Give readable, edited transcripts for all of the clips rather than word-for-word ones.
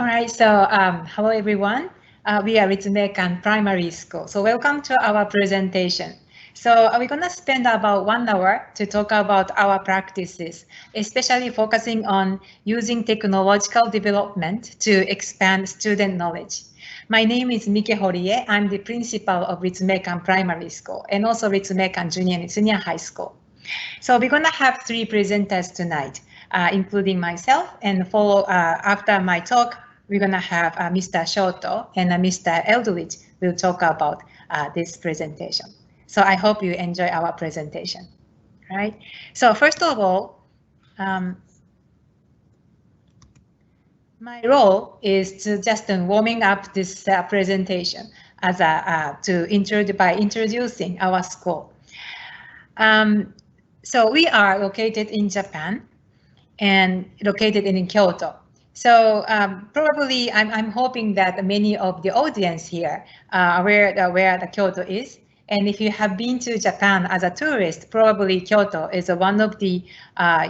right, so hello everyone. We are Ritsumeikan Primary School. So welcome to our presentation. So we're going to spend about 1 hour to talk about our practices, especially focusing on using technological development to expand student knowledge. My name is Mike Horie. I'm the principal of Ritsumeikan Primary School and also Ritsumeikan Junior and Senior High School. So we're going to have 3 presenters tonight, including myself, and follow after my talk, we're going to have Mr. Shoto and Mr. Eldridge will talk about this presentation. So I hope you enjoy our presentation. Right? So first of all, my role is to just warming up this presentation as by introducing our school. So we are located in Japan and located in Kyoto. So probably I'm hoping that many of the audience here are aware where the Kyoto is. And if you have been to Japan as a tourist, probably Kyoto is one of the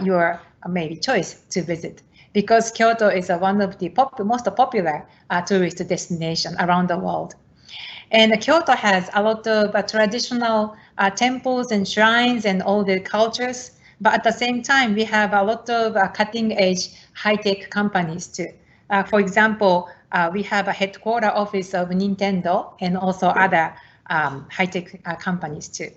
your maybe choice to visit, because Kyoto is one of the most popular tourist destination around the world. And Kyoto has a lot of traditional temples and shrines and all the cultures. But at the same time, we have a lot of cutting-edge high-tech companies too. For example, we have a headquarter office of Nintendo and also other high-tech companies too.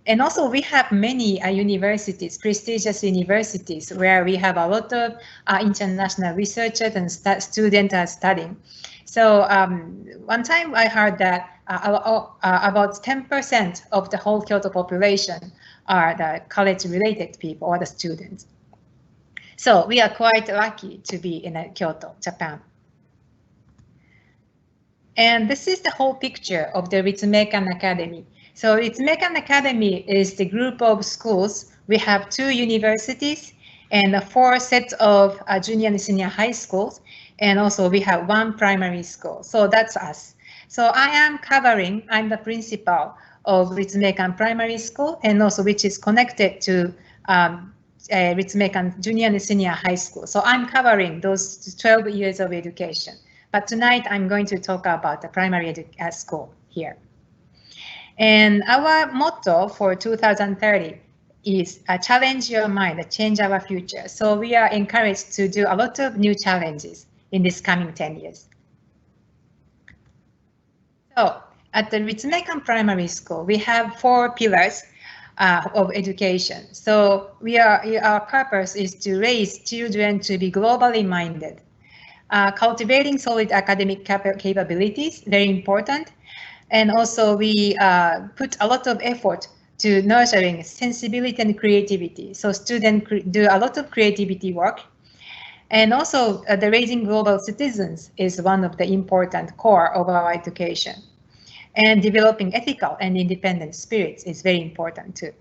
And also we have many universities, prestigious universities, where we have a lot of international researchers and students studying. So one time I heard that about 10% of the whole Kyoto population are the college-related people or the students. So we are quite lucky to be in Kyoto, Japan. And this is the whole picture of the Ritsumeikan Academy. So Ritsumeikan Academy is the group of schools. We have 2 universities and 4 sets of junior and senior high schools. And also we have 1 primary school. So that's us. So I'm the principal of Ritsumeikan Primary School, and also which is connected to Ritsumeikan Junior and Senior High School. So I'm covering those 12 years of education. But tonight I'm going to talk about the primary school here. And our motto for 2030 is challenge your mind, change our future. So we are encouraged to do a lot of new challenges in this coming 10 years. So at the Ritsumeikan Primary School, we have 4 pillars of education. So our purpose is to raise children to be globally minded. Cultivating solid academic capabilities, very important. And also we put a lot of effort to nurturing sensibility and creativity. So students do a lot of creativity work. And also the raising global citizens is one of the important core of our education. And developing ethical and independent spirits is very important too.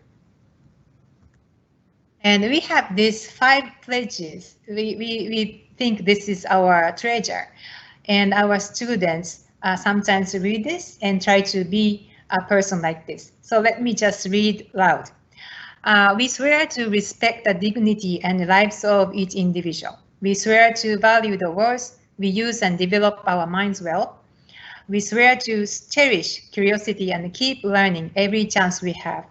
And we have these 5 pledges. We think this is our treasure. And our students sometimes read this and try to be a person like this. So let me just read loud. We swear to respect the dignity and lives of each individual. We swear to value the words we use and develop our minds well. We swear to cherish curiosity and keep learning every chance we have.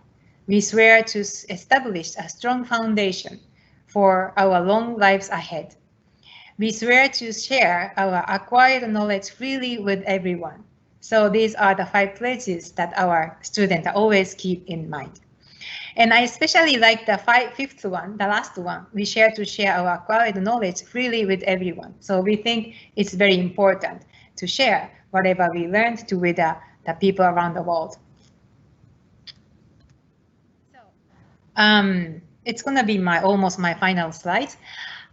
We swear to establish a strong foundation for our long lives ahead. We swear to share our acquired knowledge freely with everyone. So these are the 5 pledges that our students always keep in mind. And I especially like the 5th one, the last one. We share our acquired knowledge freely with everyone. So we think it's very important to share whatever we learned with the people around the world. So it's going to be almost my final slide.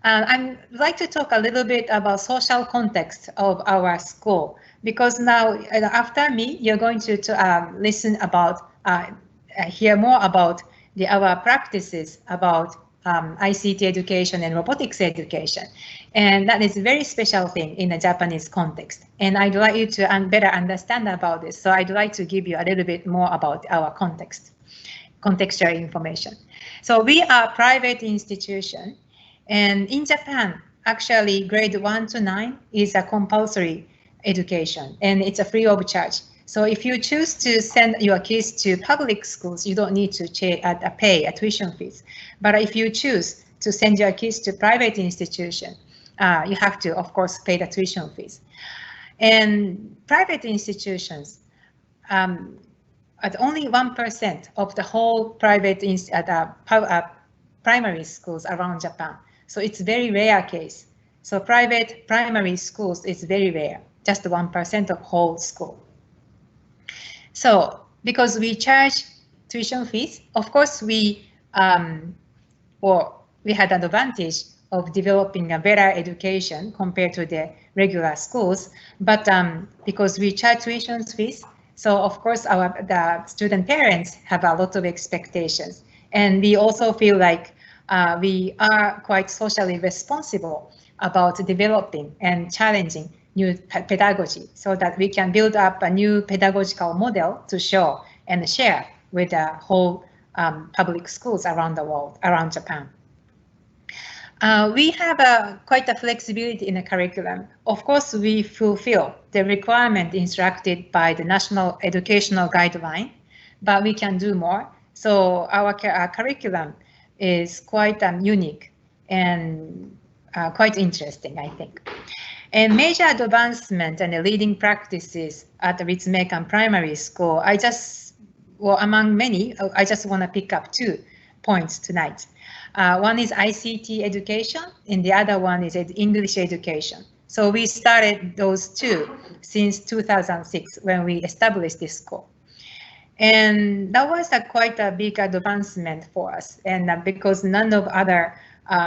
I'd like to talk a little bit about social context of our school, because now after me, you're going to listen about, hear more about our practices about ICT education and robotics education. And that is a very special thing in a Japanese context. And I'd like you to better understand about this. So I'd like to give you a little bit more about our contextual information. So we are a private institution. And in Japan, actually grade 1 to 9 is a compulsory education, and it's a free of charge. So if you choose to send your kids to public schools, you don't need to pay a tuition fees. But if you choose to send your kids to private institution, you have to, of course, pay the tuition fees. And private institutions, at only 1% of the whole private primary schools around Japan. So it's very rare case. So private primary schools is very rare, just 1% of whole school. So because we charge tuition fees, of course we had an advantage of developing a better education compared to the regular schools. But because we charge tuition fees, so of course the student parents have a lot of expectations, and we also feel like we are quite socially responsible about developing and challenging new pedagogy, so that we can build up a new pedagogical model to show and share with the whole public schools around the world, around Japan. We have quite a flexibility in the curriculum. Of course, we fulfill the requirement instructed by the National Educational Guideline, but we can do more. So our curriculum is quite unique and quite interesting, I think. And major advancement and the leading practices at the Ritsumeikan Primary School, among many, I just want to pick up 2 points tonight. One is ICT education, and the other one is English education. So we started those 2 since 2006 when we established this school. And that was quite a big advancement for us, and because none of other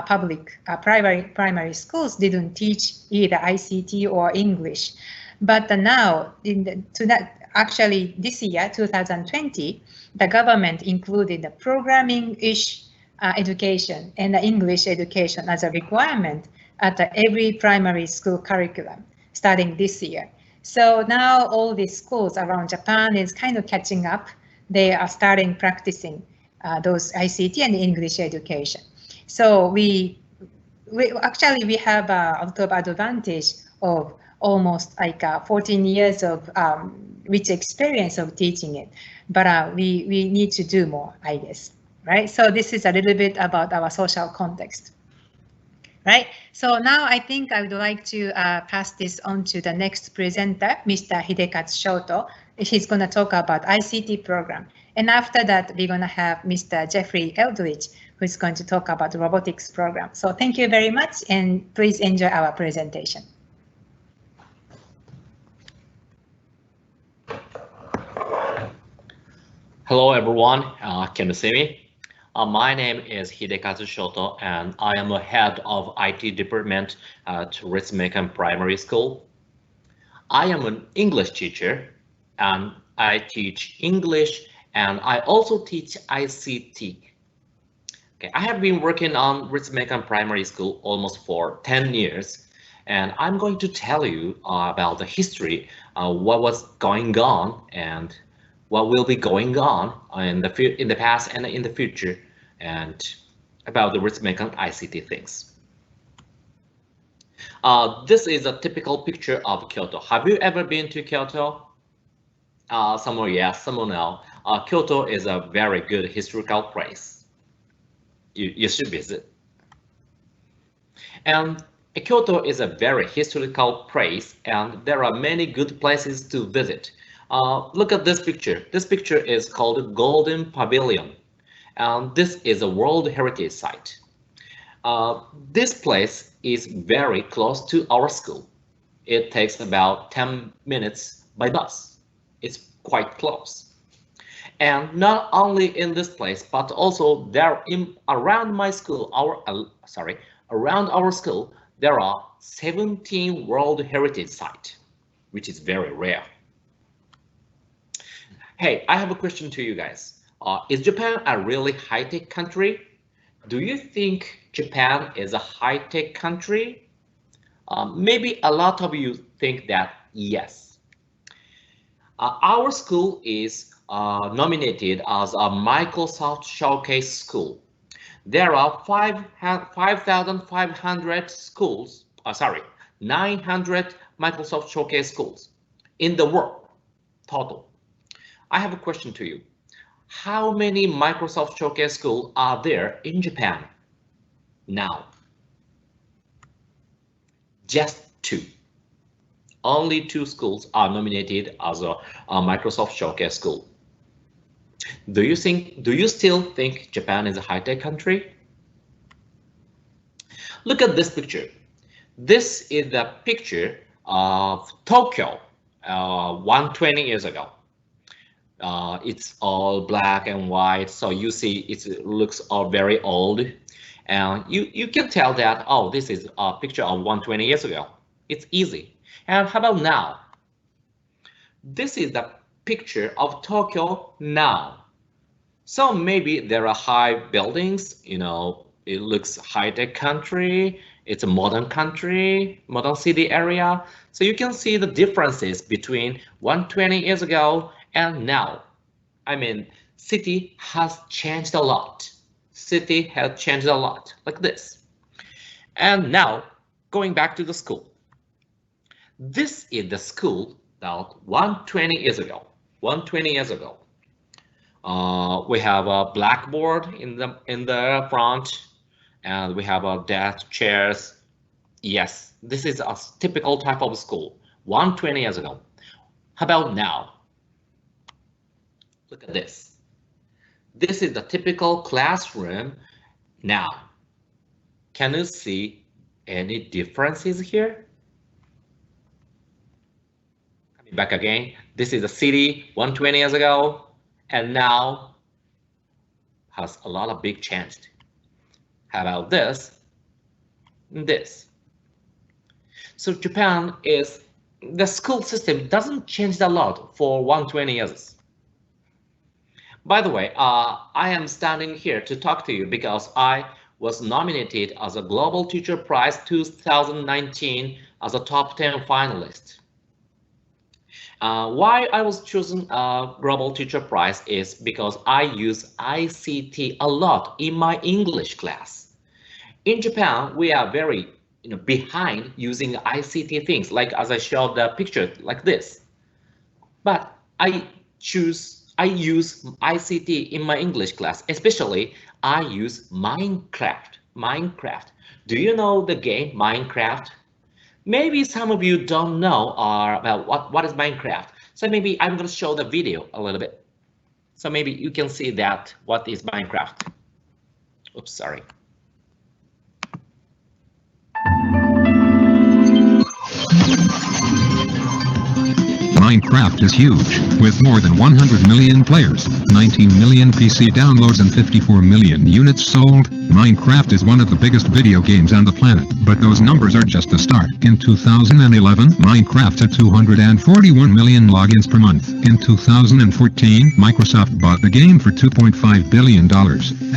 public primary schools didn't teach either ICT or English. But now, actually this year, 2020, the government included the programming-ish education and the English education as a requirement at every primary school curriculum starting this year. So now all these schools around Japan is kind of catching up. They are starting practicing those ICT and English education. So we have a lot of advantage of almost like 14 years of rich experience of teaching it, but we need to do more, I guess, right? So this is a little bit about our social context, right? So now I think I would like to pass this on to the next presenter, Mr. Hidekatsu Shoto. He's going to talk about ICT program. And after that, we're going to have Mr. Jeffrey Eldridge, who's going to talk about the robotics program. So thank you very much, and please enjoy our presentation. Hello, everyone. Can you see me? My name is Hidekatsu Shoto, and I am the head of IT department at Ritsumeikan Primary School. I am an English teacher, and I teach English, and I also teach ICT. Okay, I have been working on Ritsumeikan Primary School almost for 10 years, and I'm going to tell you about the history, what was going on, and what will be going on in the past and in the future, and about the Ritsumeikan ICT things. This is a typical picture of Kyoto. Have you ever been to Kyoto? Someone yes, someone no. Kyoto is a very good historical place. You should visit. And Kyoto is a very historical place, and there are many good places to visit. Look at this picture. This picture is called Golden Pavilion, and this is a World Heritage Site. This place is very close to our school. It takes about 10 minutes by bus. It's quite close. And not only in this place, but also around my school, around our school, there are 17 World Heritage Sites, which is very rare. Hey, I have a question to you guys. Is Japan a really high-tech country? Do you think Japan is a high-tech country? Maybe a lot of you think that yes. Our school is nominated as a Microsoft Showcase School. There are 5,500 schools, 900 Microsoft Showcase schools in the world total. I have a question to you. How many Microsoft Showcase schools are there in Japan now? Just 2. Only 2 schools are nominated as a Microsoft Showcase school. Do you still think Japan is a high-tech country? Look at this picture. This is the picture of Tokyo 120 years ago. It's all black and white, so you see it looks all very old. And you can tell that, oh, this is a picture of 120 years ago. It's easy. And how about now? This is the picture of Tokyo now. So maybe there are high buildings, you know, it looks high-tech country, it's a modern country, modern city area. So you can see the differences between 120 years ago and now. I mean, city has changed a lot. City has changed a lot, like this. And now, going back to the school. This is the school that 120 years ago. 120 years ago. We have a blackboard in the front, and we have a desk, chairs. Yes, this is a typical type of school. 120 years ago. How about now? Look at this. This is the typical classroom now. Can you see any differences here? Coming back again. This is the city 120 years ago, and now has a lot of big change. How about this? This. So Japan is, the school system doesn't change a lot for 120 years. By the way, I am standing here to talk to you because I was nominated as a Global Teacher Prize 2019 as a top 10 finalist. Why I was chosen Global Teacher Prize is because I use ICT a lot in my English class. In Japan, we are very behind using ICT things, like as I showed the picture like this. But I use ICT in my English class, especially I use Minecraft. Do you know the game Minecraft? Maybe some of you don't know about what is Minecraft. So maybe I'm going to show the video a little bit. So maybe you can see that what is Minecraft. Oops, sorry. Minecraft is huge, with more than 100 million players, 19 million PC downloads and 54 million units sold. Minecraft is one of the biggest video games on the planet, but those numbers are just the start. In 2011, Minecraft had 241 million logins per month. In 2014, Microsoft bought the game for $2.5 billion,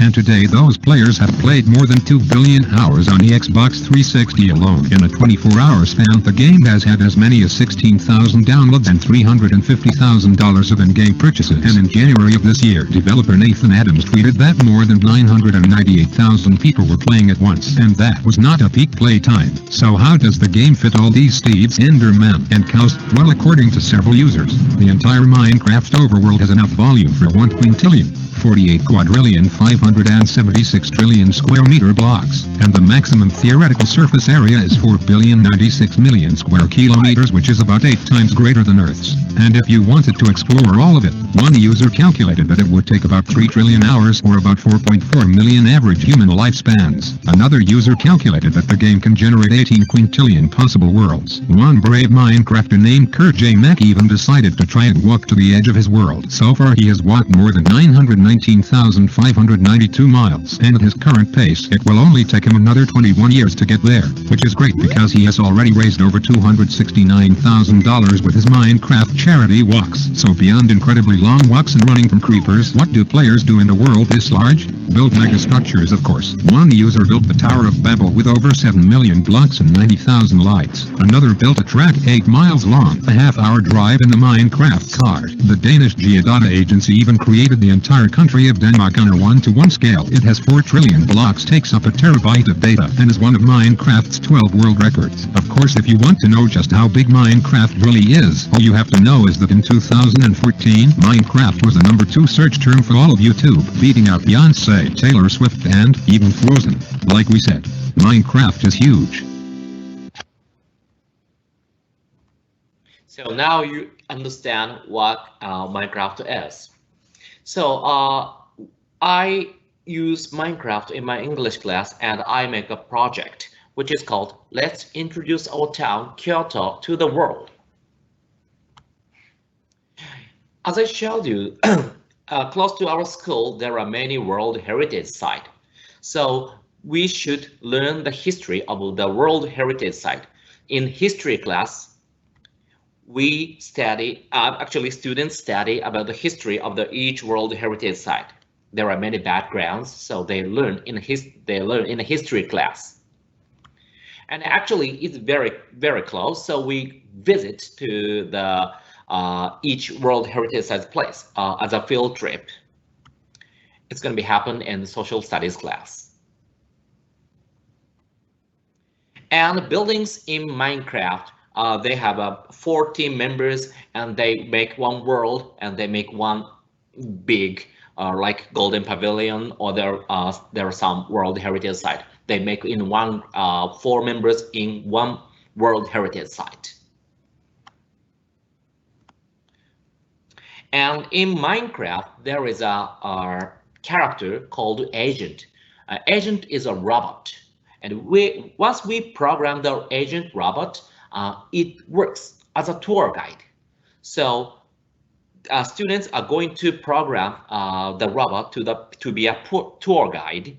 and today those players have played more than 2 billion hours on the Xbox 360 alone. In a 24-hour span, the game has had as many as 16,000 downloads and $350,000 of in-game purchases. And in January of this year, developer Nathan Adams tweeted that more than 998,000 people were playing at once, and that was not a peak play time. So how does the game fit all these Steves, Endermen, and cows? Well, according to several users, the entire Minecraft overworld has enough volume for 1 quintillion, 48 quadrillion 576 trillion square meter blocks, and the maximum theoretical surface area is 4,096 million square kilometers, which is about 8 times greater than Earth's. And if you wanted to explore all of it, one user calculated that it would take about 3 trillion hours, or about 4.4 million average human lifespans. Another user calculated that the game can generate 18 quintillion possible worlds. One brave Minecrafter named Kurt J. Mack even decided to try and walk to the edge of his world. So far he has walked more than 919,592 miles, and at his current pace it will only take him another 21 years to get there, which is great because he has already raised over $269,000 with his Minecraft charity walks. So beyond incredibly long walks and running from creepers, what do players do in a world this large? Build megastructures, of course. One user built the Tower of Babel with over 7 million blocks and 90,000 lights. Another built a track 8 miles long, a half-hour drive in the Minecraft car. The Danish Geodata agency even created the entire country of Denmark on a 1-to-1 scale. It has 4 trillion blocks, takes up a terabyte of data, and is one of Minecraft's 12 world records. Of course, if you want to know just how big Minecraft really is, all you have to know is that in 2014, Minecraft was the #2 search term for all of YouTube, beating out Beyonce, Taylor Swift, and even Frozen. Like we said, Minecraft is huge. So now you understand what Minecraft is. So I use Minecraft in my English class, and I make a project which is called Let's Introduce Our Town, Kyoto, to the World. As I showed you, close to our school, there are many World Heritage sites. So we should learn the history of the World Heritage site. In history class, we study, actually students study about the history of each World Heritage site. There are many backgrounds, so they learn in a history class. And actually, it's very close. So we visit to the each World Heritage Site place as a field trip. It's going to be happen in the social studies class. And buildings in Minecraft, they have 4 team members, and they make one world, and they make one big like Golden Pavilion, or there are some World Heritage Site. They make in one 4 members in one World Heritage Site. And in Minecraft, there is a character called Agent. Agent is a robot, and once we program the Agent robot, it works as a tour guide. So students are going to program the robot to be a tour guide,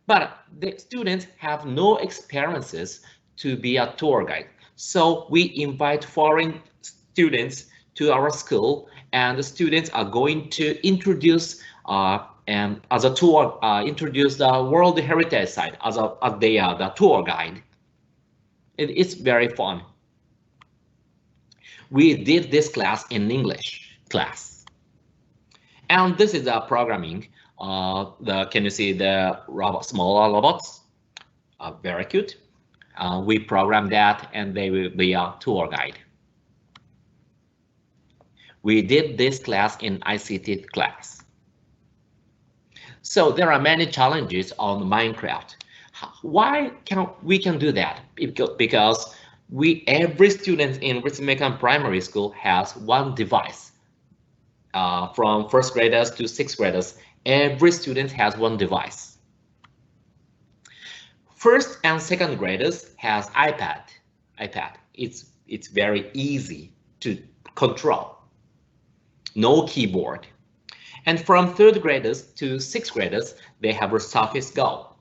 but the students have no experiences to be a tour guide. So we invite foreign students to our school, and the students are going to introduce and as a tour introduce the World Heritage Site as they are the tour guide. It's very fun. We did this class in English class, and this is a programming. Can you see the smaller robots? Very cute. We program that, and they will be a tour guide. We did this class in ICT class. So there are many challenges on Minecraft. Why we can do that? Because every student in Ritsumeikan Primary School has one device. From 1st graders to 6th graders, every student has one device. 1st and 2nd graders has iPad. It's very easy to control. No keyboard. And from 3rd graders to 6th graders, they have a Surface Go,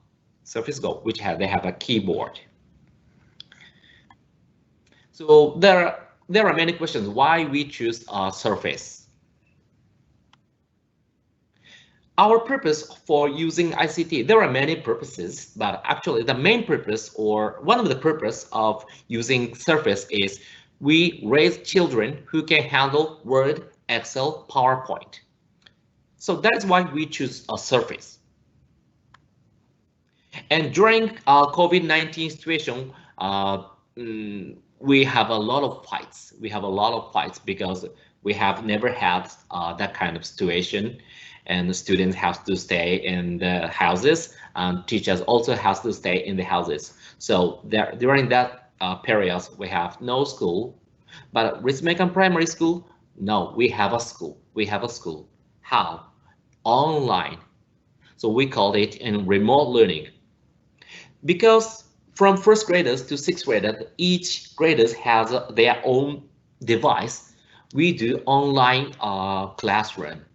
which they have a keyboard. So there are many questions why we choose Surface. Our purpose for using ICT, there are many purposes, but actually the main purpose, or one of the purpose of using Surface, is we raise children who can handle Word, Excel, PowerPoint. So that's why we choose a Surface. And during COVID-19 situation, we have a lot of fights. Because we have never had that kind of situation, and the students have to stay in the houses, and teachers also have to stay in the houses. So during that period, we have no school. But Ritsumeikan Primary School, no, we have a school. How? Online. So we called it in remote learning. Because from 1st graders to 6th graders, each graders has their own device. We do online classroom.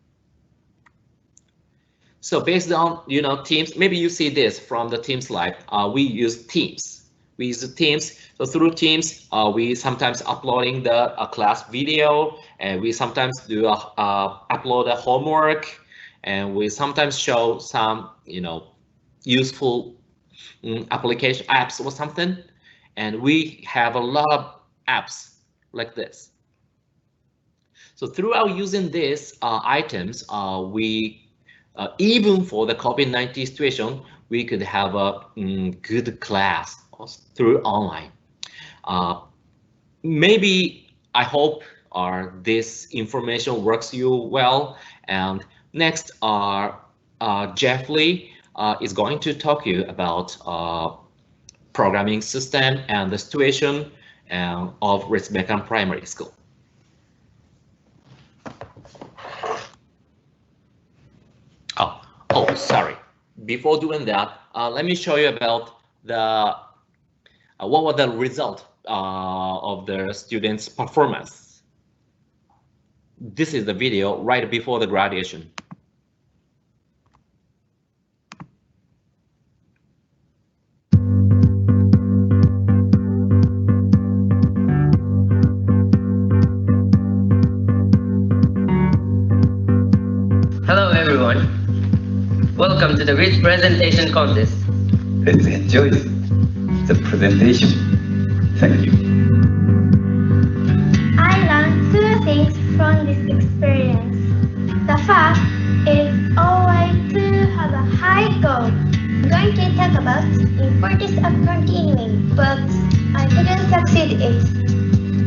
So based on Teams, maybe you see this from the Teams slide. We use Teams. we use Teams. So through Teams, we sometimes uploading the class video, and we sometimes do upload a homework, and we sometimes show some, useful application apps or something. And we have a lot of apps like this. So throughout using these items, we even for the COVID-19 situation, we could have a good class through online. Maybe I hope this information works you well. And next, Jeff Lee is going to talk to you about programming system and the situation of Ritsumeikan Primary School. Oh, sorry. Before doing that, let me show you about what was the result of the students' performance. This is the video right before the graduation. Hello everyone. Welcome to the Rits presentation contest. Let's enjoy the presentation. Thank you. I learned two things from this experience. The first is always to have a high goal. I'm going to talk about the importance of continuing, but I couldn't succeed it.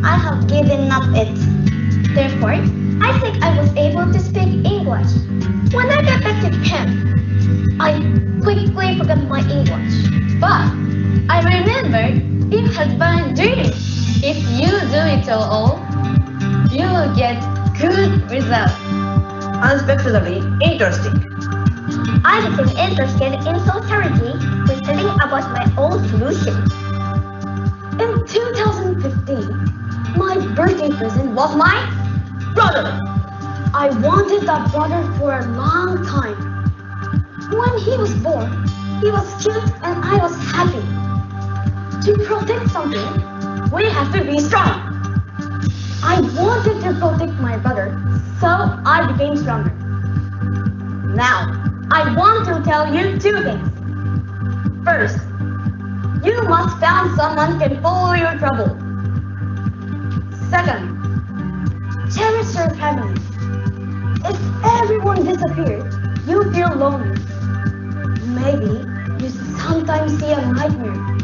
I have given up it. Therefore, I think I was able to speak English. When I got back to Japan, I quickly forgot my English. But I remembered it has been a dream. If you do it all, you will get good results. Unexpectedly interesting. I became interested in sociology when studying about my own solution. In 2015, my birthday present was my brother. I wanted that brother for a long time. When he was born, he was cute and I was happy. To protect something, we have to be strong. I wanted to protect my brother, so I became stronger. Now, I want to tell you two things. First, you must find someone can follow your trouble. Second, cherish your family. If everyone disappears, you feel lonely. Maybe you sometimes see a nightmare.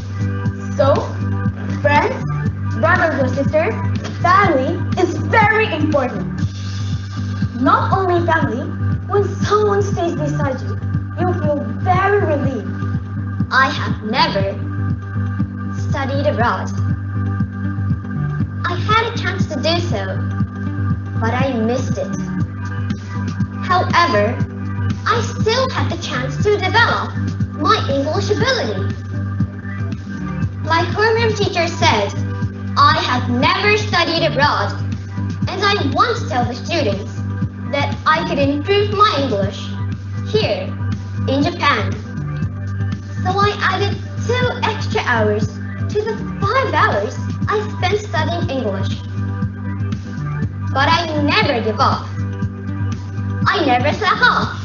So, friends, brothers or sisters, family is very important. Not only family, when someone stays beside you, you feel very relieved. I have never studied abroad. I had a chance to do so, but I missed it. However, I still had the chance to develop my English ability. My homeroom teacher said, I have never studied abroad, and I want to tell the students that I could improve my English here in Japan. So I added 2 extra hours to the 5 hours I spent studying English. But I never give up. I never slack off.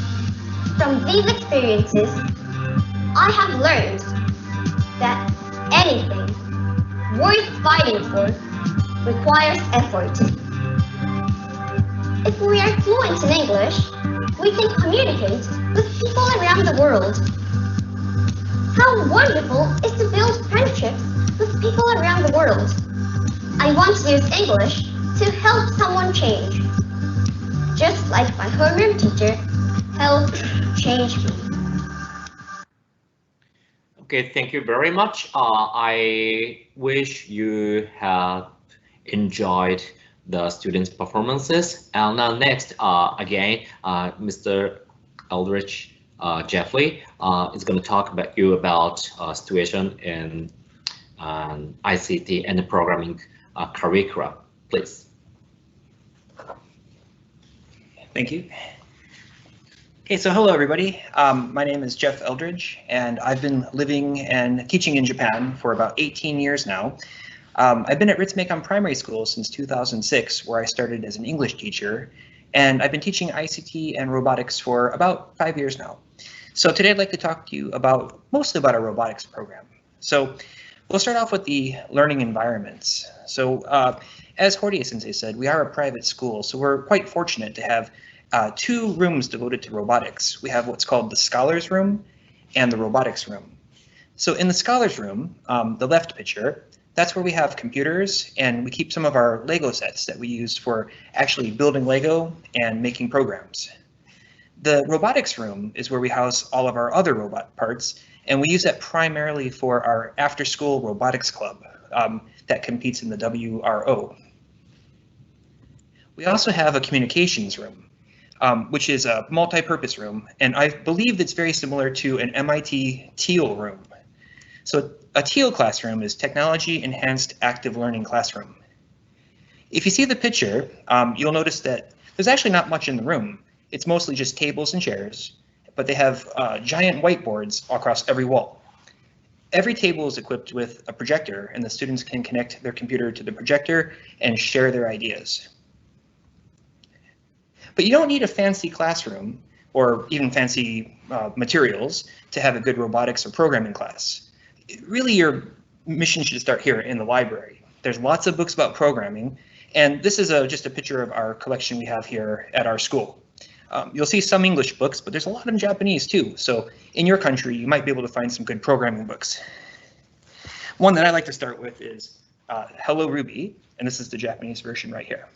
From these experiences, I have learned that anything worth fighting for requires effort. If we are fluent in English, we can communicate with people around the world. How wonderful is to build friendships with people around the world. I want to use English to help someone change, just like my homeroom teacher helped change me. Okay, thank you very much. I wish you have enjoyed the students' performances. And now next, again, Mr. Eldridge Jeffrey is going to talk about you about situation in ICT and the programming curricula. Please. Thank you. Okay, so hello everybody. My name is Jeff Eldridge, and I've been living and teaching in Japan for about 18 years now. I've been at Ritsumeikan Primary School since 2006, where I started as an English teacher, and I've been teaching ICT and robotics for about 5 years now. So today I'd like to talk to you mostly about our robotics program. So we'll start off with the learning environments. So as Horie-sensei said, we are a private school, so we're quite fortunate to have 2 rooms devoted to robotics. We have what's called the Scholars Room and the Robotics Room. So in the Scholars Room, the left picture, that's where we have computers, and we keep some of our Lego sets that we use for actually building Lego and making programs. The Robotics Room is where we house all of our other robot parts, and we use that primarily for our after-school robotics club that competes in the WRO. We also have a communications room, which is a multi-purpose room, and I believe it's very similar to an MIT TEAL room. So a TEAL classroom is Technology Enhanced Active Learning Classroom. If you see the picture, you'll notice that there's actually not much in the room. It's mostly just tables and chairs, but they have giant whiteboards across every wall. Every table is equipped with a projector, and the students can connect their computer to the projector and share their ideas. But you don't need a fancy classroom or even fancy materials to have a good robotics or programming class. Really, your mission should start here in the library. There's lots of books about programming, and this is just a picture of our collection we have here at our school. You'll see some English books, but there's a lot in Japanese too. So in your country, you might be able to find some good programming books. One that I like to start with is Hello Ruby, and this is the Japanese version right here.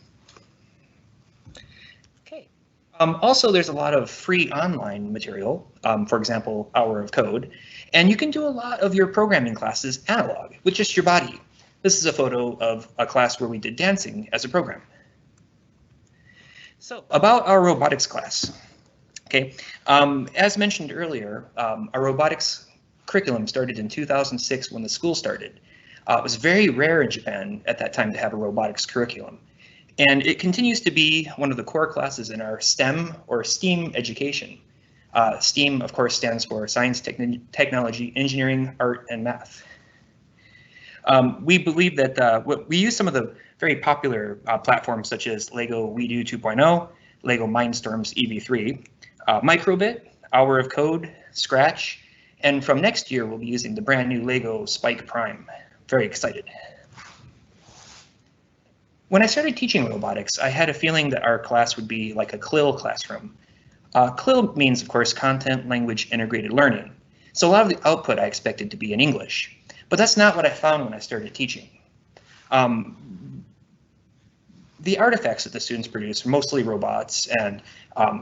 Also, there's a lot of free online material, for example, Hour of Code, and you can do a lot of your programming classes analog with just your body. This is a photo of a class where we did dancing as a program. So about our robotics class. Okay, as mentioned earlier, our robotics curriculum started in 2006 when the school started. It was very rare in Japan at that time to have a robotics curriculum. And it continues to be one of the core classes in our STEM or STEAM education. STEAM, of course, stands for Science, Technology, Engineering, Art, and Math. We believe that we use some of the very popular platforms such as Lego WeDo 2.0, Lego Mindstorms EV3, Microbit, Hour of Code, Scratch, and from next year we'll be using the brand new Lego Spike Prime. Very excited. When I started teaching robotics, I had a feeling that our class would be like a CLIL classroom. CLIL means, of course, Content Language Integrated Learning. So a lot of the output I expected to be in English, but that's not what I found when I started teaching. The artifacts that the students produce are mostly robots and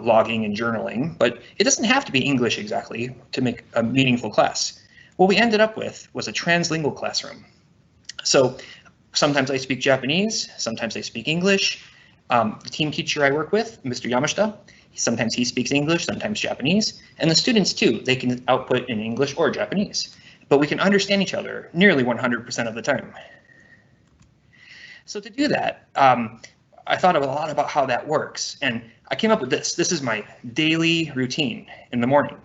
logging and journaling, but it doesn't have to be English exactly to make a meaningful class. What we ended up with was a translingual classroom. So sometimes I speak Japanese, sometimes I speak English. The team teacher I work with, Mr. Yamashita, sometimes he speaks English, sometimes Japanese, and the students too, they can output in English or Japanese, but we can understand each other nearly 100% of the time. So to do that, I thought a lot about how that works, and I came up with this. This is my daily routine in the morning.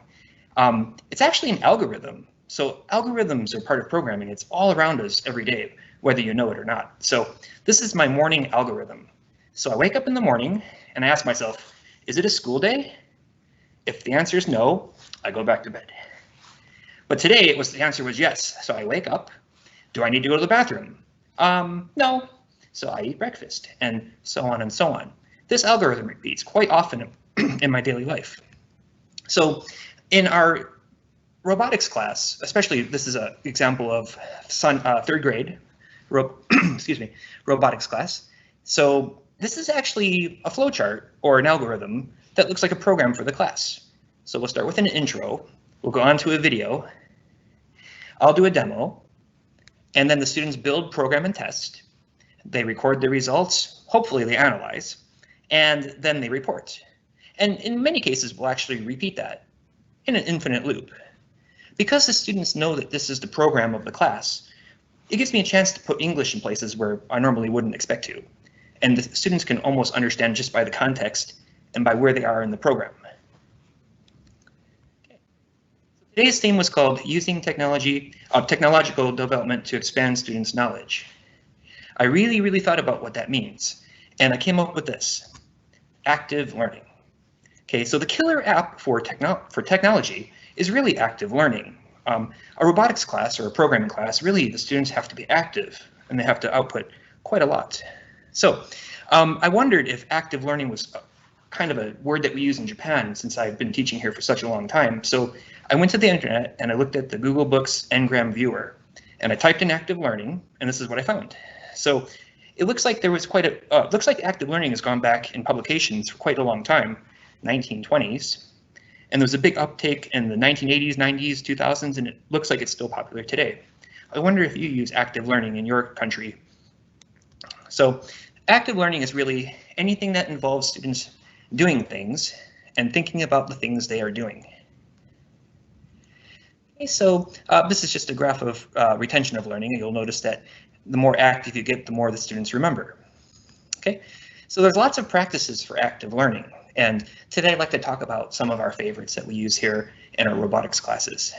It's actually an algorithm. So algorithms are part of programming. It's all around us every day, whether you know it or not. So this is my morning algorithm. So I wake up in the morning and I ask myself, is it a school day? If the answer is no, I go back to bed. But today the answer was yes. So I wake up. Do I need to go to the bathroom? No. So I eat breakfast, and so on and so on. This algorithm repeats quite often in my daily life. So in our robotics class, especially this is an example of third grade robotics class. So this is actually a flowchart or an algorithm that looks like a program for the class. So we'll start with an intro. We'll go on to a video. I'll do a demo, and then the students build, program, and test. They record the results, hopefully they analyze, and then they report. And in many cases, we'll actually repeat that in an infinite loop. Because the students know that this is the program of the class, it gives me a chance to put English in places where I normally wouldn't expect to. And the students can almost understand just by the context and by where they are in the program. Today's theme was called Using Technological Development to Expand Students' Knowledge. I really thought about what that means, and I came up with this: active learning. Okay, so the killer app for technology is really active learning. A robotics class or a programming class, really the students have to be active and they have to output quite a lot. So I wondered if active learning was kind of a word that we use in Japan, since I've been teaching here for such a long time. So I went to the internet and I looked at the Google Books Ngram viewer and I typed in active learning, and this is what I found. So it looks like there was looks like active learning has gone back in publications for quite a long time, 1920s. And there was a big uptake in the 1980s, 90s, 2000s, and it looks like it's still popular today. I wonder if you use active learning in your country. So active learning is really anything that involves students doing things and thinking about the things they are doing. Okay, so this is just a graph of retention of learning, and you'll notice that the more active you get, the more the students remember. Okay, so there's lots of practices for active learning. And today I'd like to talk about some of our favorites that we use here in our robotics classes.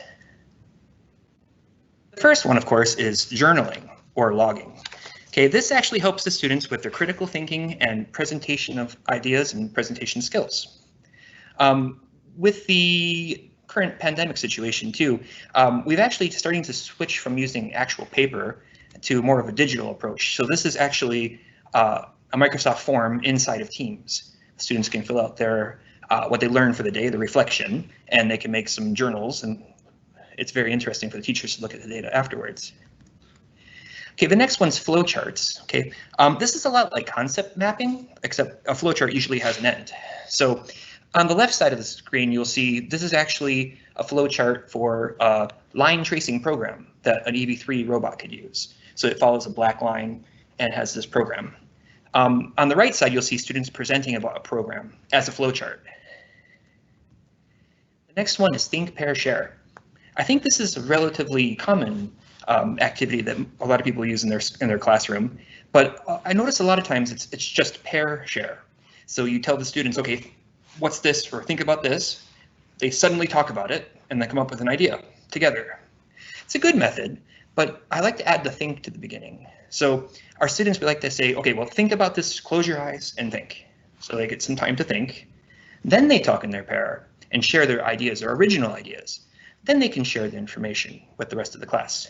The first one, of course, is journaling or logging. Okay, this actually helps the students with their critical thinking and presentation of ideas and presentation skills. With the current pandemic situation too, we've actually starting to switch from using actual paper to more of a digital approach. So this is actually a Microsoft form inside of Teams. Students can fill out their what they learned for the day, the reflection, and they can make some journals, and it's very interesting for the teachers to look at the data afterwards. Okay, the next one's flowcharts. Okay, this is a lot like concept mapping, except a flowchart usually has an end. So on the left side of the screen, you'll see this is actually a flowchart for a line tracing program that an EV3 robot could use. So it follows a black line and has this program. On the right side, you'll see students presenting about a program as a flowchart. The next one is think, pair, share. I think this is a relatively common activity that a lot of people use in their classroom, but I notice a lot of times it's just pair, share. So you tell the students, okay, what's this, or think about this. They suddenly talk about it and they come up with an idea together. It's a good method, but I like to add the think to the beginning. So our students would like to say, okay, well, think about this, close your eyes and think. So they get some time to think. Then they talk in their pair and share their ideas, their original ideas. Then they can share the information with the rest of the class.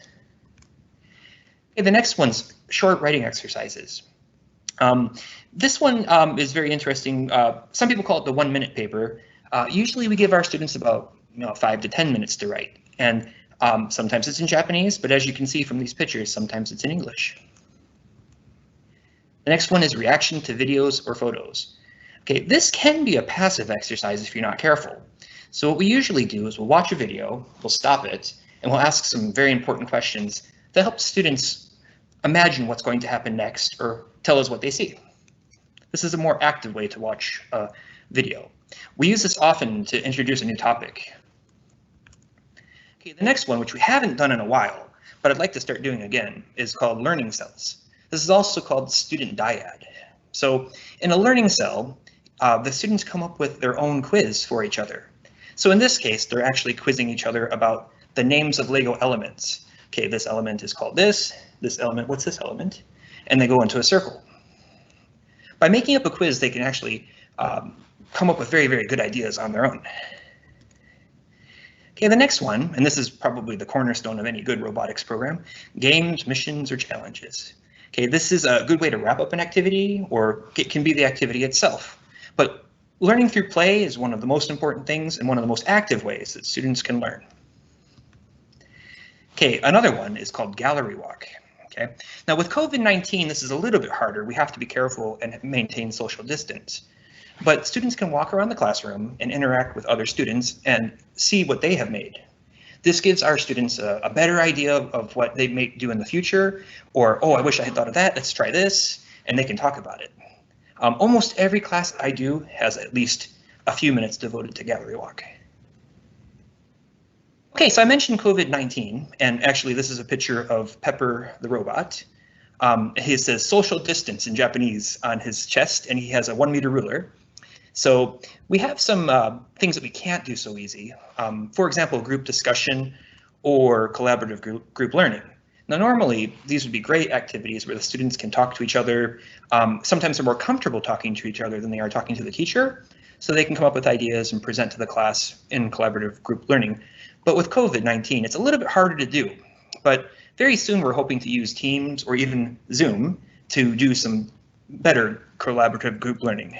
Okay, the next one's short writing exercises. This one is very interesting. Some people call it the 1 minute paper. Usually we give our students about 5 to 10 minutes to write. And sometimes it's in Japanese, but as you can see from these pictures, sometimes it's in English. The next one is reaction to videos or photos. Okay, this can be a passive exercise if you're not careful. So what we usually do is we'll watch a video, we'll stop it, and we'll ask some very important questions that help students imagine what's going to happen next or tell us what they see. This is a more active way to watch a video. We use this often to introduce a new topic. Okay, the next one, which we haven't done in a while, but I'd like to start doing again, is called learning cells. This is also called student dyad. So in a learning cell, the students come up with their own quiz for each other. So in this case, they're actually quizzing each other about the names of Lego elements. Okay, this element is called this element, what's this element? And they go into a circle. By making up a quiz, they can actually come up with very, very good ideas on their own. Okay, the next one, and this is probably the cornerstone of any good robotics program, games, missions, or challenges. Okay, this is a good way to wrap up an activity, or it can be the activity itself. But learning through play is one of the most important things and one of the most active ways that students can learn. Okay, another one is called gallery walk. Okay, now with COVID-19, this is a little bit harder. We have to be careful and maintain social distance. But students can walk around the classroom and interact with other students and see what they have made. This gives our students a better idea of what they may do in the future, or, oh, I wish I had thought of that, let's try this, and they can talk about it. Almost every class I do has at least a few minutes devoted to gallery walk. Okay, so I mentioned COVID-19, and actually this is a picture of Pepper the robot. He says social distance in Japanese on his chest, and he has a 1 meter ruler. So we have some things that we can't do so easy. For example, group discussion or collaborative group learning. Now, normally, these would be great activities where the students can talk to each other. Sometimes they're more comfortable talking to each other than they are talking to the teacher, so they can come up with ideas and present to the class in collaborative group learning. But with COVID-19, it's a little bit harder to do. But very soon, we're hoping to use Teams or even Zoom to do some better collaborative group learning.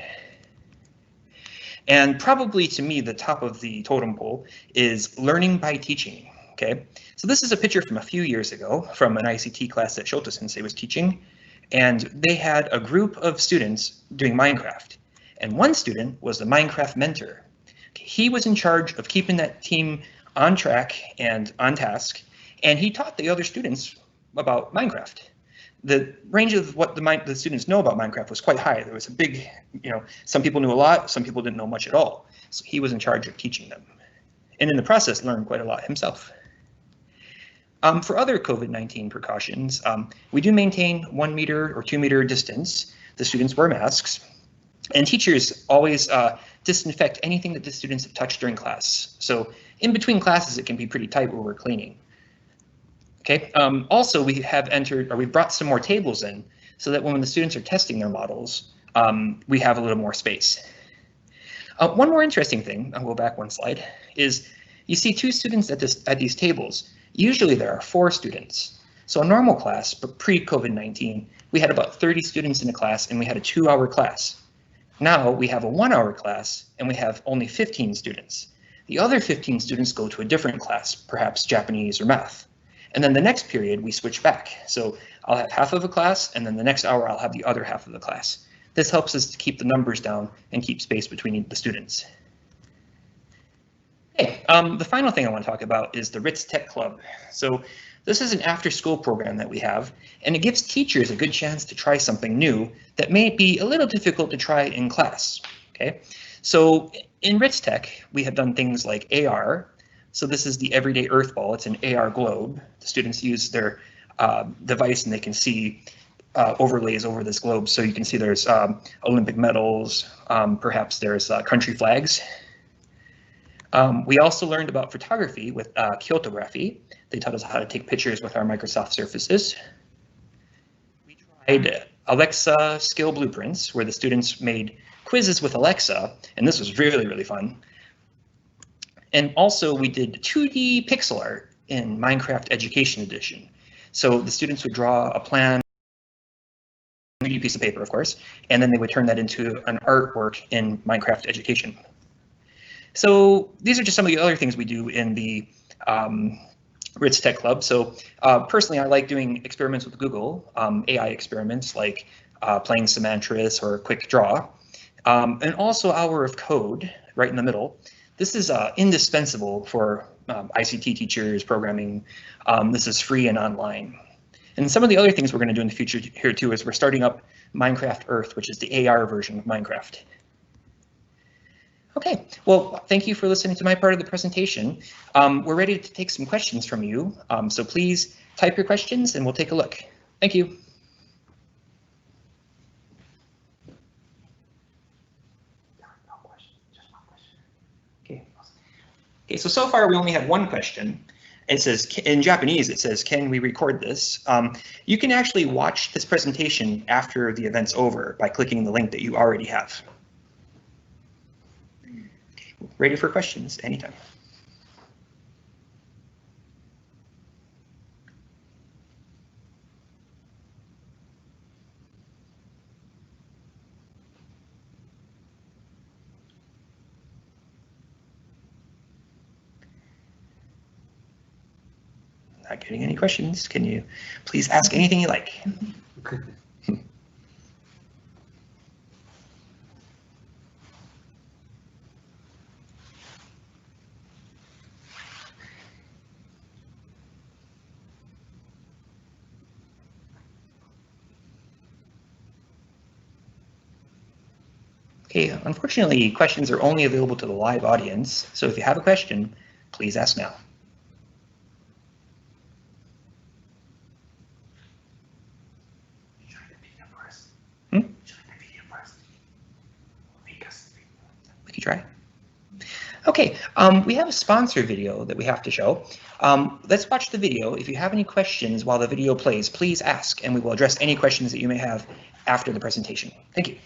And probably, to me, the top of the totem pole is learning by teaching. Okay, so this is a picture from a few years ago from an ICT class that Shoto Sensei was teaching, and they had a group of students doing Minecraft, and one student was the Minecraft mentor. He was in charge of keeping that team on track and on task, and he taught the other students about Minecraft. The range of what the students know about Minecraft was quite high. There was a big, some people knew a lot, some people didn't know much at all. So he was in charge of teaching them, and in the process learned quite a lot himself. For other COVID-19 precautions, we do maintain 1 meter or 2 meter distance. The students wear masks, and teachers always disinfect anything that the students have touched during class. So in between classes, it can be pretty tight where we're cleaning. Okay. Also, we have we've brought some more tables in so that when the students are testing their models, we have a little more space. One more interesting thing, I'll go back one slide, is you see 2 students at these tables. Usually there are 4 students. So a normal class, but pre-COVID-19, we had about 30 students in a class and we had a 2-hour class. Now we have a 1-hour class and we have only 15 students. The other 15 students go to a different class, perhaps Japanese or math. And then the next period we switch back. So I'll have half of a class and then the next hour I'll have the other half of the class. This helps us to keep the numbers down and keep space between the students. Okay, the final thing I want to talk about is the Rits Tech Club. So this is an after-school program that we have, and it gives teachers a good chance to try something new that may be a little difficult to try in class. Okay, so in Rits Tech, we have done things like AR. So this is the Everyday Earth Ball. It's an AR globe. The students use their device and they can see overlays over this globe. So you can see there's Olympic medals, perhaps there's country flags. We also learned about photography with Kyotography. They taught us how to take pictures with our Microsoft Surfaces. We tried Alexa skill blueprints, where the students made quizzes with Alexa, and this was really, really fun. And also we did 2D pixel art in Minecraft Education Edition. So the students would draw a plan, 3D piece of paper, of course, and then they would turn that into an artwork in Minecraft Education. So these are just some of the other things we do in the Rits Tech Club. So personally, I like doing experiments with Google, AI experiments like playing Semantris or Quick Draw, and also Hour of Code right in the middle. This is indispensable for ICT teachers, programming. This is free and online. And some of the other things we're going to do in the future here too is we're starting up Minecraft Earth, which is the AR version of Minecraft. Okay, well, thank you for listening to my part of the presentation. We're ready to take some questions from you, so please type your questions and we'll take a look. Thank you. Okay, so far we only have one question. It says, in Japanese, it says, can we record this? You can actually watch this presentation after the event's over by clicking the link that you already have. Ready for questions anytime. Not getting any questions. Can you please ask anything you like? Okay, unfortunately, questions are only available to the live audience. So if you have a question, please ask now. try. Okay, we have a sponsor video that we have to show. Let's watch the video. If you have any questions while the video plays, please ask, and we will address any questions that you may have after the presentation. Thank you.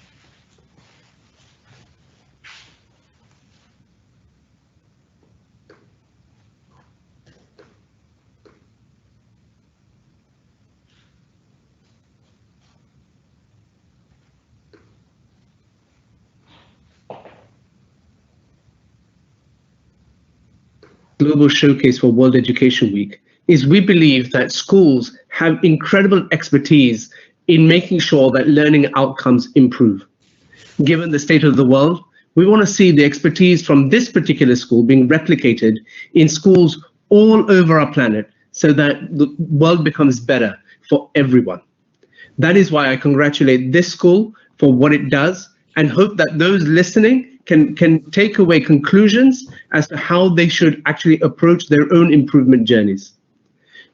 Global showcase for World Education Week is we believe that schools have incredible expertise in making sure that learning outcomes improve. Given the state of the world, we want to see the expertise from this particular school being replicated in schools all over our planet so that the world becomes better for everyone. That is why I congratulate this school for what it does and hope that those listening can take away conclusions as to how they should actually approach their own improvement journeys.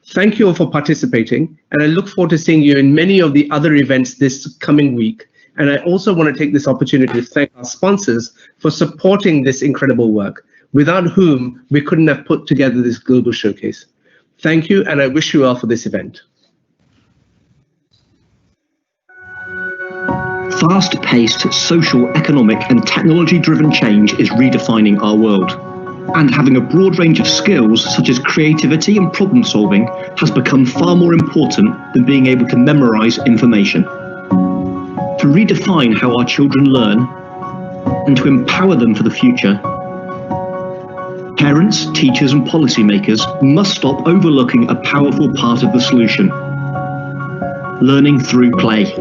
Thank you all for participating, and I look forward to seeing you in many of the other events this coming week. And I also want to take this opportunity to thank our sponsors for supporting this incredible work, without whom we couldn't have put together this global showcase. Thank you, and I wish you well for this event. Fast-paced social, economic, and technology-driven change is redefining our world. And having a broad range of skills, such as creativity and problem-solving, has become far more important than being able to memorize information. To redefine how our children learn, and to empower them for the future, parents, teachers, and policymakers must stop overlooking a powerful part of the solution: learning through play.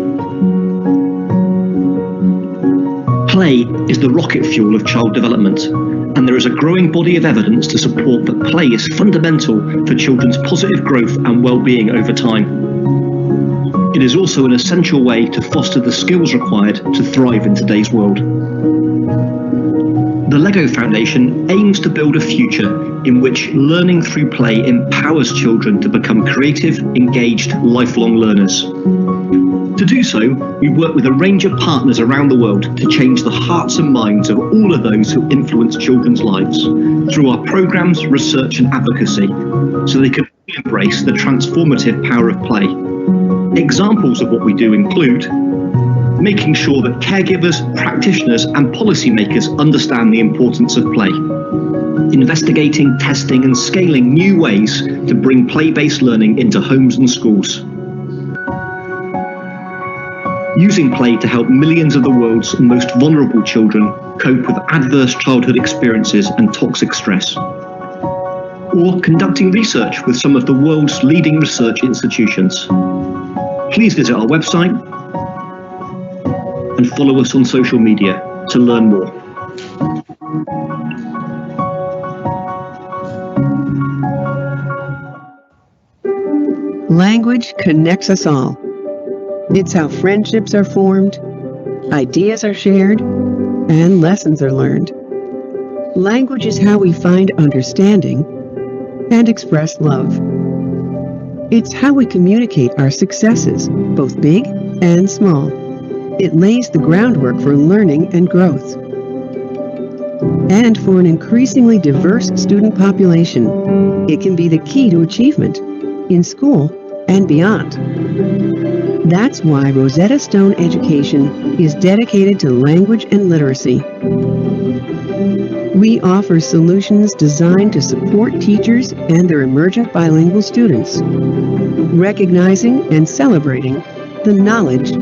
Play is the rocket fuel of child development, and there is a growing body of evidence to support that play is fundamental for children's positive growth and well-being over time. It is also an essential way to foster the skills required to thrive in today's world. The LEGO Foundation aims to build a future in which learning through play empowers children to become creative, engaged, lifelong learners. To do so, we work with a range of partners around the world to change the hearts and minds of all of those who influence children's lives through our programs, research, and advocacy, so they can embrace the transformative power of play. Examples of what we do include making sure that caregivers, practitioners, and policymakers understand the importance of play, investigating, testing, and scaling new ways to bring play-based learning into homes and schools, using play to help millions of the world's most vulnerable children cope with adverse childhood experiences and toxic stress, or conducting research with some of the world's leading research institutions. Please visit our website and follow us on social media to learn more. Language connects us all. It's how friendships are formed, ideas are shared, and lessons are learned. Language is how we find understanding and express love. It's how we communicate our successes, both big and small. It lays the groundwork for learning and growth. And for an increasingly diverse student population, it can be the key to achievement in school and beyond. That's why Rosetta Stone Education is dedicated to language and literacy. We offer solutions designed to support teachers and their emergent bilingual students, recognizing and celebrating the knowledge,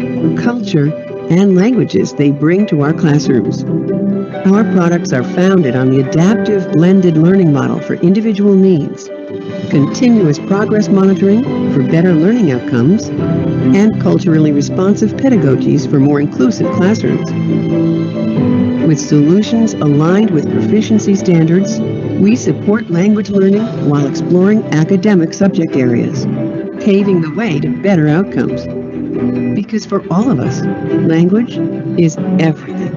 culture, and languages they bring to our classrooms. Our products are founded on the adaptive blended learning model for individual needs, continuous progress monitoring for better learning outcomes, and culturally responsive pedagogies for more inclusive classrooms. With solutions aligned with proficiency standards, we support language learning while exploring academic subject areas, paving the way to better outcomes. Because for all of us, language is everything.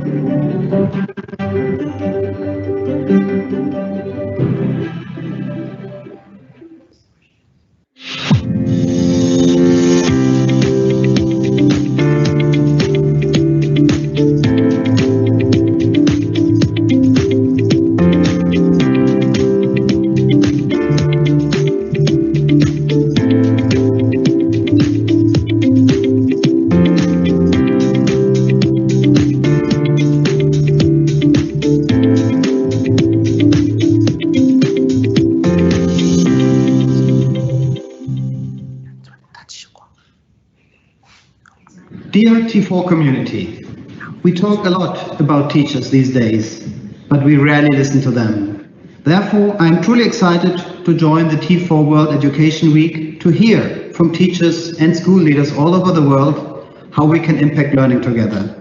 T4 community, we talk a lot about teachers these days, but we rarely listen to them. Therefore, I am truly excited to join the T4 World Education Week to hear from teachers and school leaders all over the world how we can impact learning together.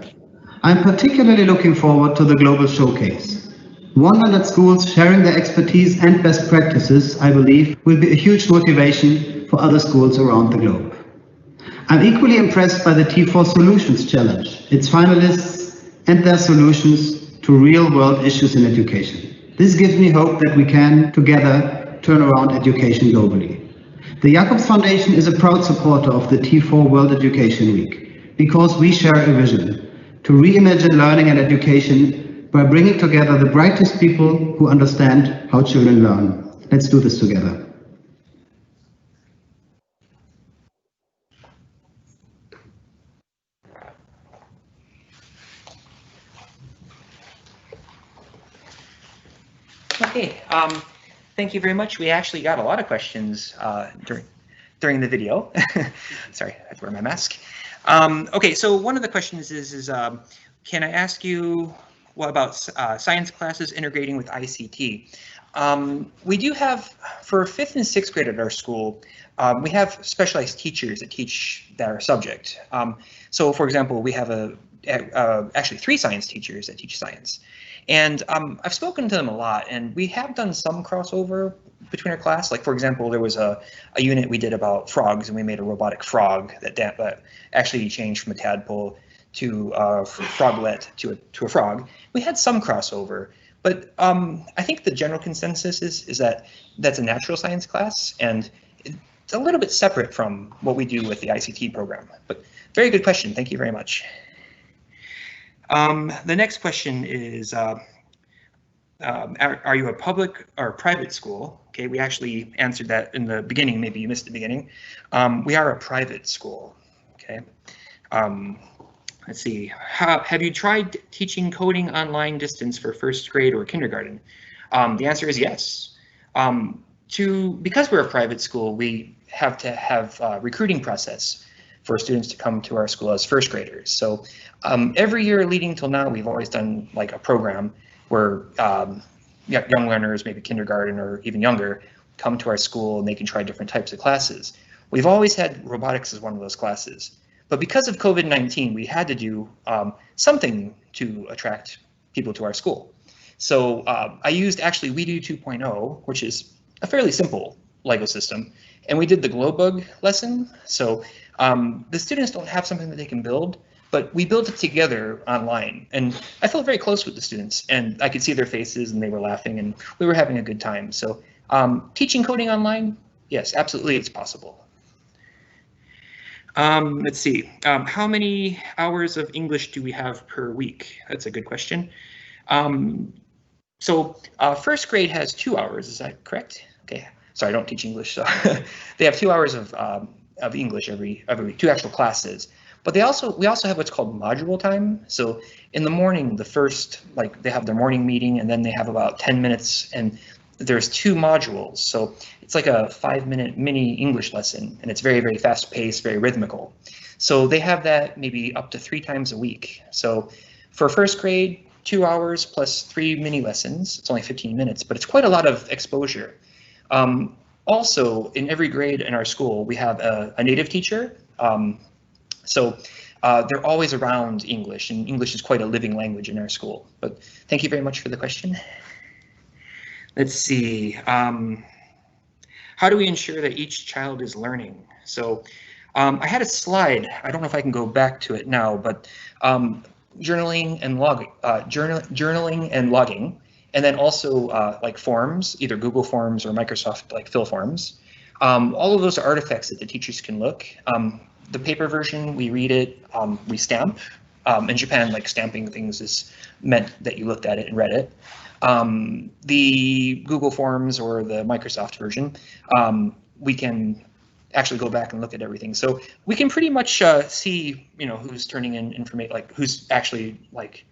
I'm particularly looking forward to the global showcase. 100 schools sharing their expertise and best practices, I believe, will be a huge motivation for other schools around the globe. I'm equally impressed by the T4 Solutions Challenge, its finalists and their solutions to real-world issues in education. This gives me hope that we can, together, turn around education globally. The Jacobs Foundation is a proud supporter of the T4 World Education Week because we share a vision to reimagine learning and education by bringing together the brightest people who understand how children learn. Let's do this together. Okay, thank you very much. We actually got a lot of questions during the video. Sorry, I have to wear my mask. Okay, so one of the questions is can I ask you what about science classes integrating with ICT? We do have, for 5th and 6th grade at our school, we have specialized teachers that teach their subject. So for example, we have actually 3 science teachers that teach science. And I've spoken to them a lot, and we have done some crossover between our class. Like, for example, there was a unit we did about frogs, and we made a robotic frog that actually changed from a tadpole to a froglet to a frog. We had some crossover, but I think the general consensus is that that's a natural science class, and it's a little bit separate from what we do with the ICT program. But very good question. Thank you very much. The next question is, are you a public or private school? Okay, we actually answered that in the beginning. Maybe you missed the beginning. We are a private school. Okay. Let's see. Have you tried teaching coding online distance for 1st grade or kindergarten? The answer is yes. Because we're a private school, we have to have a recruiting process for students to come to our school as 1st graders. So every year leading till now, we've always done like a program where young learners, maybe kindergarten or even younger, come to our school and they can try different types of classes. We've always had robotics as one of those classes. But because of COVID-19, we had to do something to attract people to our school. So I used actually We Do 2.0, which is a fairly simple Lego system, and we did the glow bug lesson. So the students don't have something that they can build, but we built it together online. And I felt very close with the students, and I could see their faces and they were laughing and we were having a good time. So teaching coding online, yes, absolutely, it's possible. Let's see, how many hours of English do we have per week? That's a good question. So 1st grade has 2 hours, is that correct? Okay, sorry, I don't teach English, so they have 2 hours of English every week, 2 actual classes. But we also have what's called module time. So in the morning, they have their morning meeting, and then they have about 10 minutes, and there's 2 modules. So it's like a 5-minute mini English lesson, and it's very, very fast paced, very rhythmical. So they have that maybe up to 3 times a week. So for 1st grade, 2 hours plus 3 mini lessons. It's only 15 minutes, but it's quite a lot of exposure. Also, in every grade in our school, we have a native teacher. So they're always around English, and English is quite a living language in our school. But thank you very much for the question. Let's see. How do we ensure that each child is learning? So I had a slide. I don't know if I can go back to it now, but journaling and logging, and then also like forms, either Google Forms or Microsoft like Fill Forms. All of those are artifacts that the teachers can look. The paper version, we read it, we stamp. In Japan, like stamping things is meant that you looked at it and read it. The Google Forms or the Microsoft version, we can actually go back and look at everything. So we can pretty much see, who's turning in information, like who's actually like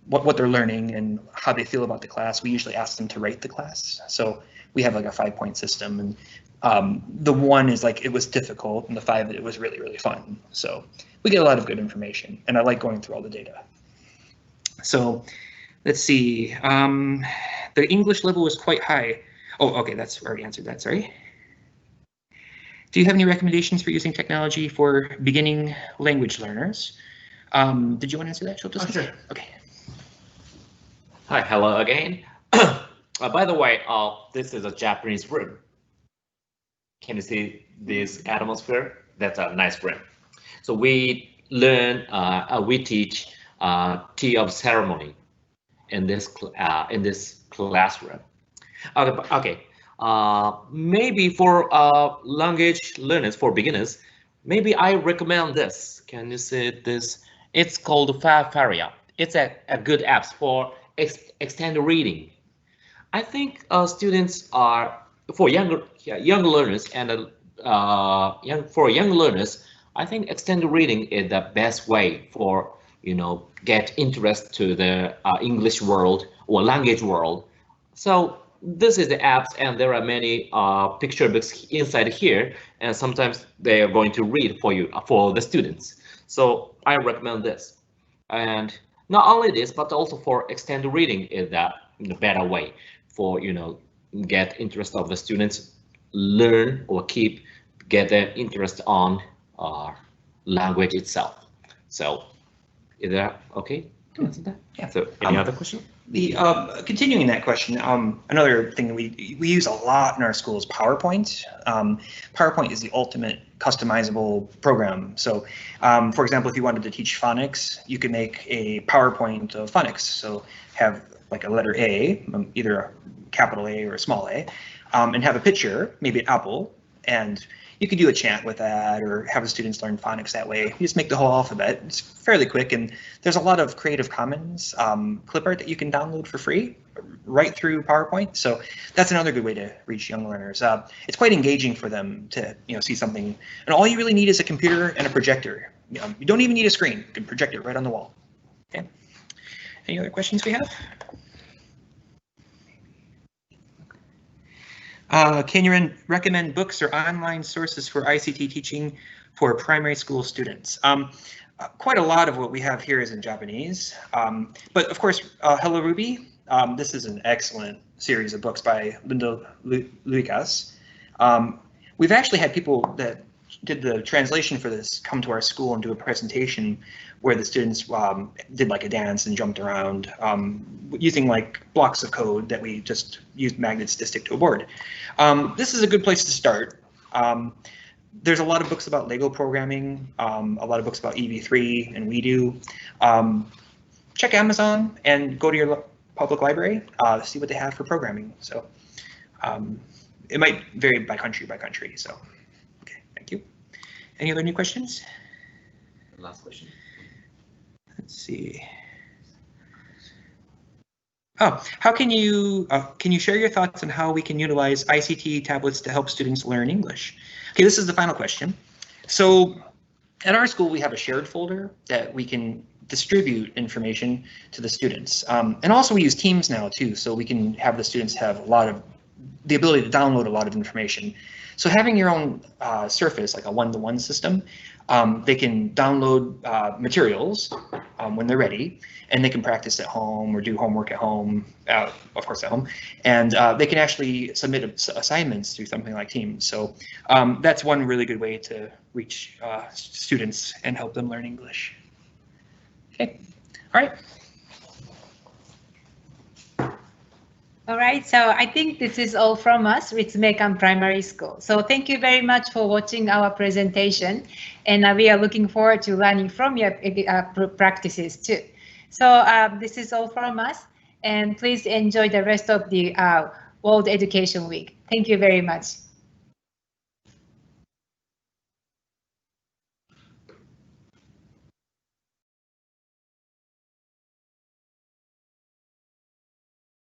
what they're learning and how they feel about the class. We usually ask them to rate the class. So we have like a 5-point system, and The 1 is like it was difficult, and the 5 it was really, really fun. So we get a lot of good information, and I like going through all the data. So let's see. The English level is quite high. Oh, okay, that's already answered that, sorry. Do you have any recommendations for using technology for beginning language learners? Did you want to answer that, Shoto? Oh, sure. Okay. Hi, hello again. By the way, this is a Japanese room. Can you see this atmosphere? That's a nice room. So we learn, we teach tea of ceremony in this classroom. Okay. Maybe for language learners, for beginners, maybe I recommend this. Can you see this? It's called Faria. It's a good app for extended reading. I think students are for young learners and for young learners. I think extended reading is the best way for get interest to the English world or language world. So this is the apps, and there are many picture books inside here, and sometimes they are going to read for you for the students. So I recommend this. And not only this, but also for extended reading is the better way for get interest of the students, learn or get their interest on language itself. So is that okay to answer that? Yeah. So any other question? The continuing that question, another thing that we use a lot in our school is PowerPoint. PowerPoint is the ultimate customizable program. So, for example, if you wanted to teach phonics, you could make a PowerPoint of phonics. So have like a letter A, either a capital A or a small a, and have a picture, maybe an apple, and you could do a chant with that or have the students learn phonics that way. You just make the whole alphabet. It's fairly quick, and there's a lot of Creative Commons clip art that you can download for free right through PowerPoint. So that's another good way to reach young learners. It's quite engaging for them to see something, and all you really need is a computer and a projector. You don't even need a screen. You can project it right on the wall. Okay. Any other questions we have? Can you recommend books or online sources for ICT teaching for primary school students? Quite a lot of what we have here is in Japanese, but of course, Hello Ruby. This is an excellent series of books by Linda Lucas. We've actually had people that did the translation for this come to our school and do a presentation where the students did like a dance and jumped around using like blocks of code that we just used magnets to stick to a board. This is a good place to start. There's a lot of books about Lego programming, a lot of books about EV3 and WeDo. Check Amazon and go to your public library, see what they have for programming. So it might vary by country. So, okay, thank you. Any other new questions? Last question. Let's see. Oh, how can you share your thoughts on how we can utilize ICT tablets to help students learn English? Okay, this is the final question. So at our school, we have a shared folder that we can distribute information to the students. And also we use Teams now too, so we can have the students have the ability to download a lot of information. So having your own surface, like a one-to-one system, they can download materials when they're ready, and they can practice at home or do homework at home, of course at home, and they can actually submit assignments through something like Teams. So that's one really good way to reach students and help them learn English. Okay, all right. All right, so I think this is all from us, Ritsumeikan Primary School. So thank you very much for watching our presentation, and we are looking forward to learning from your practices too. So this is all from us, and please enjoy the rest of the World Education Week. Thank you very much.